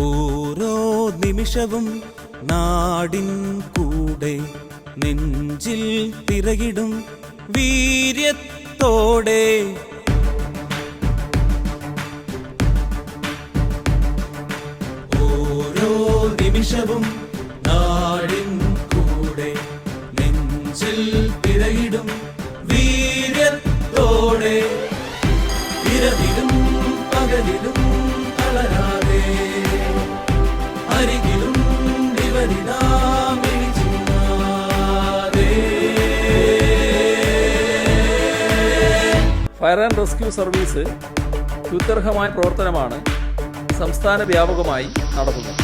ഓരോ നിമിഷവും നാടിൻ കൂടെ നെഞ്ചിൽ തിരകിടും വീര്യത്തോടെ. ഓരോ നിമിഷവും നാടിൻ കൂടെ നെഞ്ചിൽ തിരകിടും വീര്യത്തോടെ. ഇരവിലും പകലിലും തളരാതെ അരികിലും ഫയർ ആൻഡ് റെസ്ക്യൂ സർവീസ് സ്തുത്യർഹമായ പ്രവർത്തനമാണ് സംസ്ഥാന വ്യാപകമായി നടത്തുന്നത്.